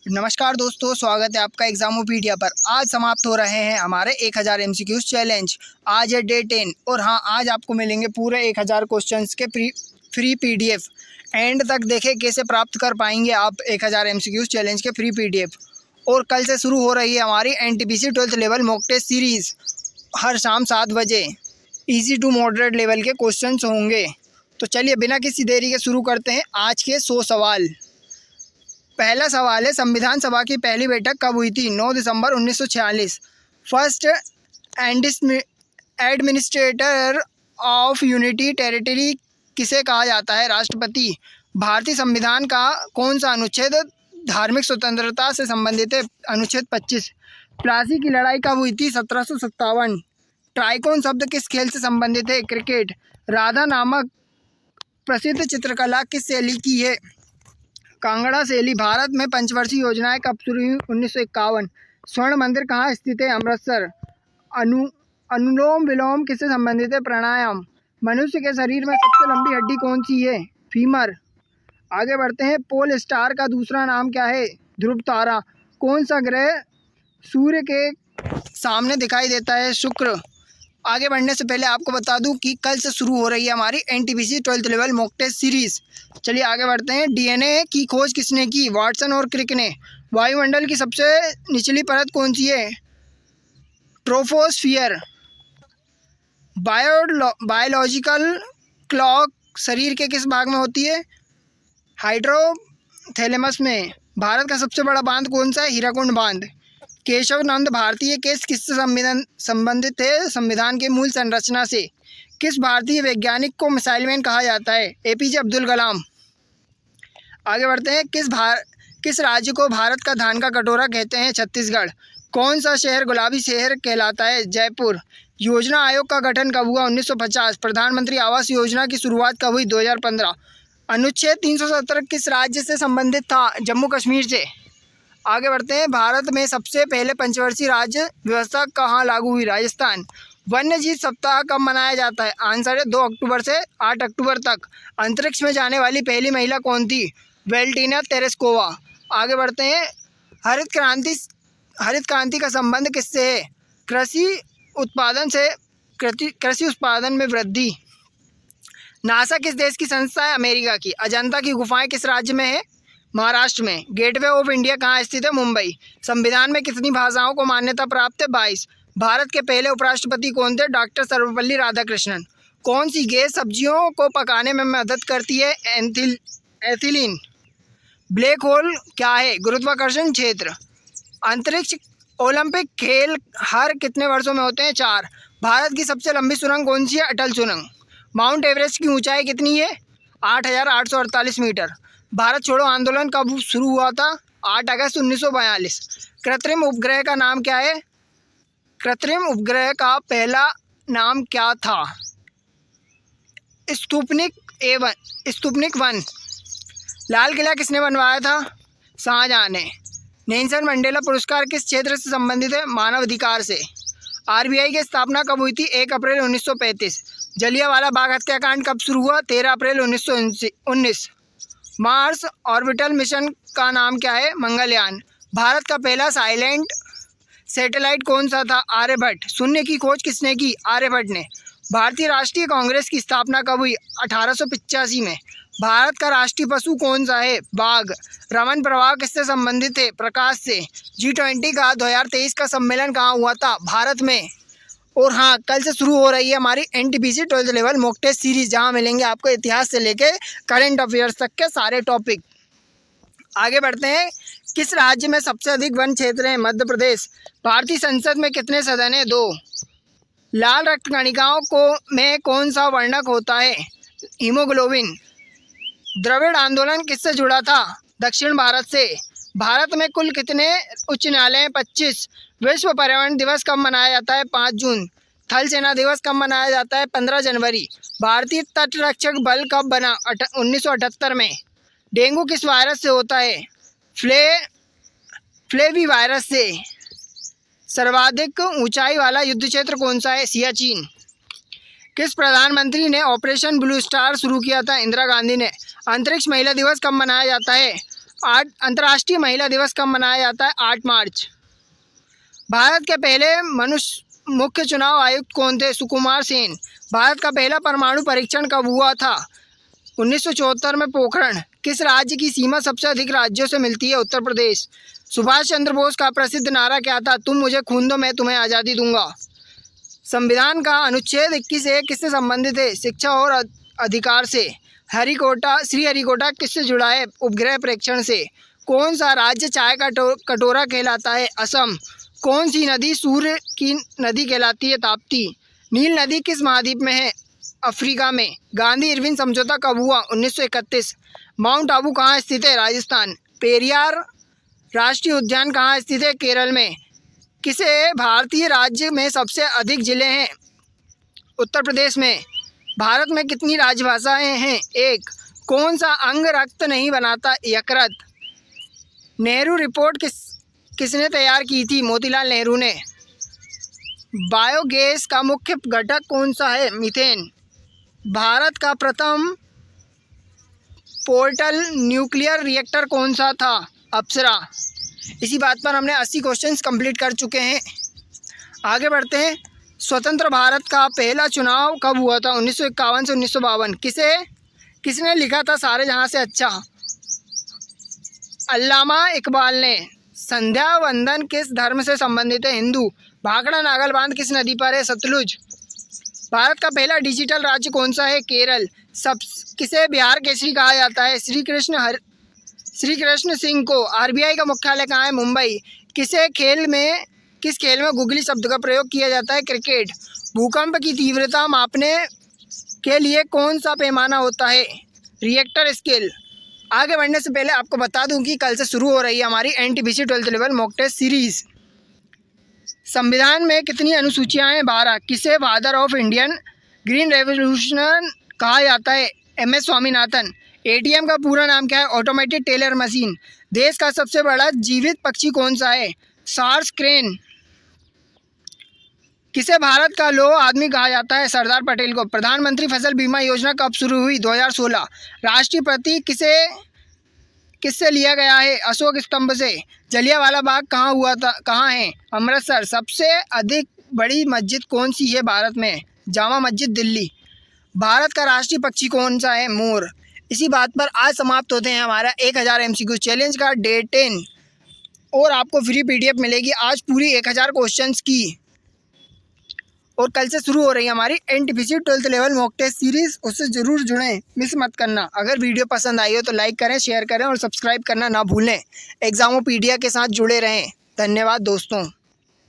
नमस्कार दोस्तों, स्वागत है आपका एग्जामोपीडिया पर। आज समाप्त हो रहे हैं हमारे 1000 MCQs चैलेंज। आज है डे 10 और हाँ, आज आपको मिलेंगे पूरे 1000 क्वेश्चंस के फ्री PDF। एंड तक देखें कैसे प्राप्त कर पाएंगे आप 1000 MCQs चैलेंज के फ्री PDF। और कल से शुरू हो रही है हमारी NTPC 12th level mock test series. हर शाम 7 बजे ईजी टू मॉडरेट लेवल के क्वेश्चंस होंगे। तो चलिए बिना किसी देरी के शुरू करते हैं आज के 100 सवाल। पहला सवाल है, संविधान सभा की पहली बैठक कब हुई थी? 9 दिसंबर 1946। First administrator of unity territory किसे कहा जाता है? राष्ट्रपति। भारतीय संविधान का कौन सा अनुच्छेद धार्मिक स्वतंत्रता से संबंधित है? अनुच्छेद 25। प्लासी की लड़ाई कब हुई थी? 1757। ट्राइकोन शब्द किस खेल से संबंधित है? क्रिकेट। राधा नामक प्रसिद्ध चित्रकला किस शैली की है? कांगड़ा शैली। भारत में पंचवर्षीय योजनाएं कब शुरू हुई? 1951। स्वर्ण मंदिर कहाँ स्थित है? अमृतसर। अनुलोम विलोम किससे संबंधित है? प्राणायाम। मनुष्य के शरीर में सबसे लंबी हड्डी कौन सी है? फीमर। आगे बढ़ते हैं, पोल स्टार का दूसरा नाम क्या है? ध्रुव तारा। कौन सा ग्रह सूर्य के सामने दिखाई देता है? शुक्र। आगे बढ़ने से पहले आपको बता दूं कि कल से शुरू हो रही है हमारी NTPC 12th level mock test series. चलिए आगे बढ़ते हैं। DNA की खोज किसने की? वाटसन और क्रिक ने। वायुमंडल की सबसे निचली परत कौन सी है? ट्रोपोस्फियर। बायोलॉजिकल क्लॉक शरीर के किस भाग में होती है? हाइड्रोथैलेमस में। भारत का सबसे बड़ा बांध कौन सा है? हीराकुंड बांध। केशव नंद भारतीय केस किससे संबंधित है? संविधान के मूल संरचना से। किस भारतीय वैज्ञानिक को मिसाइल मैन कहा जाता है? APJ अब्दुल कलाम। आगे बढ़ते हैं, किस राज्य को भारत का धान का कटोरा कहते हैं? छत्तीसगढ़। कौन सा शहर गुलाबी शहर कहलाता है? जयपुर। योजना आयोग का गठन कब हुआ? 1950। प्रधानमंत्री आवास योजना की शुरुआत कब हुई? 2015। अनुच्छेद 317 किस राज्य से संबंधित था? जम्मू कश्मीर से। आगे बढ़ते हैं, भारत में सबसे पहले पंचवर्षीय राज्य व्यवस्था कहाँ लागू हुई? राजस्थान। वन्य जीव सप्ताह कब मनाया जाता है? आंसर है 2 अक्टूबर से 8 अक्टूबर तक। अंतरिक्ष में जाने वाली पहली महिला कौन थी? Valentina Tereshkova. आगे बढ़ते हैं, हरित क्रांति का संबंध किससे है? कृषि उत्पादन में वृद्धि। नासा किस देश की संस्था है? अमेरिका की। अजंता की गुफाएं किस राज्य में है? महाराष्ट्र में। गेटवे ऑफ इंडिया कहाँ स्थित है? मुंबई। संविधान में कितनी भाषाओं को मान्यता प्राप्त है? 22। भारत के पहले उपराष्ट्रपति कौन थे? डॉक्टर सर्वपल्ली राधाकृष्णन। कौन सी गैस सब्जियों को पकाने में मदद करती है? एथिलीन। ब्लैक होल क्या है? गुरुत्वाकर्षण क्षेत्र। अंतरिक्ष ओलंपिक खेल हर कितने वर्षों में होते हैं? 4। भारत की सबसे लंबी सुरंग कौन सी है? अटल सुरंग। माउंट एवरेस्ट की ऊंचाई कितनी है? 8,848 मीटर। भारत छोड़ो आंदोलन कब शुरू हुआ था? 8 अगस्त 1942। कृत्रिम उपग्रह का नाम क्या है? कृत्रिम उपग्रह का पहला नाम क्या था? स्पुतनिक 1। लाल किला किसने बनवाया था? शाहजहां ने। नेल्सन मंडेला पुरस्कार किस क्षेत्र से संबंधित है? मानवाधिकार से। RBI की स्थापना कब हुई थी? 1 अप्रैल 1935। जलियांवाला बाग हत्याकांड कब शुरू हुआ? 13 अप्रैल 1919। मार्स ऑर्बिटल मिशन का नाम क्या है? मंगलयान। भारत का पहला साइलेंट सैटेलाइट कौन सा था? आर्यभट्ट। शून्य की खोज किसने की? आर्यभट्ट ने। भारतीय राष्ट्रीय कांग्रेस की स्थापना कब हुई? 1885 में। भारत का राष्ट्रीय पशु कौन सा है? बाघ। रमन प्रवाह किससे संबंधित है? प्रकाश से। G20 का 2023 का सम्मेलन कहाँ हुआ था? भारत में। और हाँ, कल से शुरू हो रही है हमारी NTPC 12th level mock test series, जहाँ मिलेंगे आपको इतिहास से लेके करंट अफेयर्स तक के सारे टॉपिक। आगे बढ़ते हैं, किस राज्य में सबसे अधिक वन क्षेत्र है? मध्य प्रदेश। भारतीय संसद में कितने सदन हैं? 2। लाल रक्त कणिकाओं में कौन सा वर्णक होता है? हीमोग्लोबिन। द्रविड़ आंदोलन किससे जुड़ा था? दक्षिण भारत से। भारत में कुल कितने उच्च न्यायालय हैं? 25। विश्व पर्यावरण दिवस कब मनाया जाता है? 5 जून। थल सेना दिवस कब मनाया जाता है? 15 जनवरी। भारतीय तटरक्षक बल कब बना? 1978 में। डेंगू किस वायरस से होता है? फ्लेवी वायरस से। सर्वाधिक ऊंचाई वाला युद्ध क्षेत्र कौन सा है? सियाचिन। किस प्रधानमंत्री ने ऑपरेशन ब्लू स्टार शुरू किया था? इंदिरा गांधी ने। अंतरिक्ष महिला दिवस कब मनाया जाता है? अंतर्राष्ट्रीय महिला दिवस कब मनाया जाता है? 8 मार्च। भारत के पहले मुख्य चुनाव आयुक्त कौन थे? सुकुमार सेन। भारत का पहला परमाणु परीक्षण कब हुआ था? 1974 में पोखरण। किस राज्य की सीमा सबसे अधिक राज्यों से मिलती है? उत्तर प्रदेश। सुभाष चंद्र बोस का प्रसिद्ध नारा क्या था? तुम मुझे खून दो, मैं तुम्हें आज़ादी दूंगा। संविधान का अनुच्छेद 21A किससे संबंधित है? शिक्षा और अधिकार से। श्रीहरिकोटा किससे जुड़ा है? उपग्रह प्रेक्षण से। कौन सा राज्य चाय का कटोरा कहलाता है? असम। कौन सी नदी सूर्य की नदी कहलाती है? ताप्ती। नील नदी किस महाद्वीप में है? अफ्रीका में। गांधी इरविन समझौता कब हुआ? 1931। माउंट आबू कहाँ स्थित है? राजस्थान। पेरियार राष्ट्रीय उद्यान कहाँ स्थित है? केरल में। किसे भारतीय राज्य में सबसे अधिक जिले हैं? उत्तर प्रदेश में। भारत में कितनी राजभाषाएं हैं? 1। कौन सा अंग रक्त नहीं बनाता? यकृत। नेहरू रिपोर्ट किसने तैयार की थी? मोतीलाल नेहरू ने। बायोगैस का मुख्य घटक कौन सा है? मीथेन। भारत का प्रथम पोर्टल न्यूक्लियर रिएक्टर कौन सा था? अप्सरा। इसी बात पर हमने 80 क्वेश्चंस कंप्लीट कर चुके हैं। आगे बढ़ते हैं। स्वतंत्र भारत का पहला चुनाव कब हुआ था? 1951 से 1952। किसने लिखा था सारे जहां से अच्छा? अल्लामा इकबाल ने। संध्या वंदन किस धर्म से संबंधित है? हिंदू। भाखड़ा नागल बांध किस नदी पर है? सतलुज। भारत का पहला डिजिटल राज्य कौन सा है? केरल। किसे बिहार केसरी कहा जाता है? श्री कृष्ण सिंह को। आरबीआई का मुख्यालय कहाँ है? मुंबई। किस खेल में गुगली शब्द का प्रयोग किया जाता है? क्रिकेट। भूकंप की तीव्रता मापने के लिए कौन सा पैमाना होता है? Richter scale. आगे बढ़ने से पहले आपको बता दूं कि कल से शुरू हो रही है हमारी NTPC 12th level mock test series. संविधान में कितनी अनुसूचियां हैं? 12। किसे father of Indian green revolution कहा जाता है? MS स्वामीनाथन। ATM का पूरा नाम क्या है? Automatic teller machine. देश का सबसे बड़ा जीवित पक्षी कौन सा है? सार्स क्रेन। किसे भारत का लौह आदमी कहा जाता है? सरदार पटेल को। प्रधानमंत्री फसल बीमा योजना कब शुरू हुई? 2016। राष्ट्रीय प्रतीक किससे लिया गया है? अशोक स्तंभ से। जलियांवाला बाग कहाँ हुआ था? कहाँ है? अमृतसर। सबसे अधिक बड़ी मस्जिद कौन सी है भारत में? जामा मस्जिद, दिल्ली। भारत का राष्ट्रीय पक्षी कौन सा है? मोर। इसी बात पर आज समाप्त होते हैं हमारा 1000 MCQ चैलेंज का डे 10 और आपको फ्री PDF मिलेगी आज पूरी 1000 क्वेश्चंस की। और कल से शुरू हो रही है हमारी NTPC 12th level mock test series, उससे ज़रूर जुड़ें, मिस मत करना। अगर वीडियो पसंद आई हो तो लाइक करें, शेयर करें और सब्सक्राइब करना ना भूलें। एग्जामोपीडिया के साथ जुड़े रहें। धन्यवाद दोस्तों।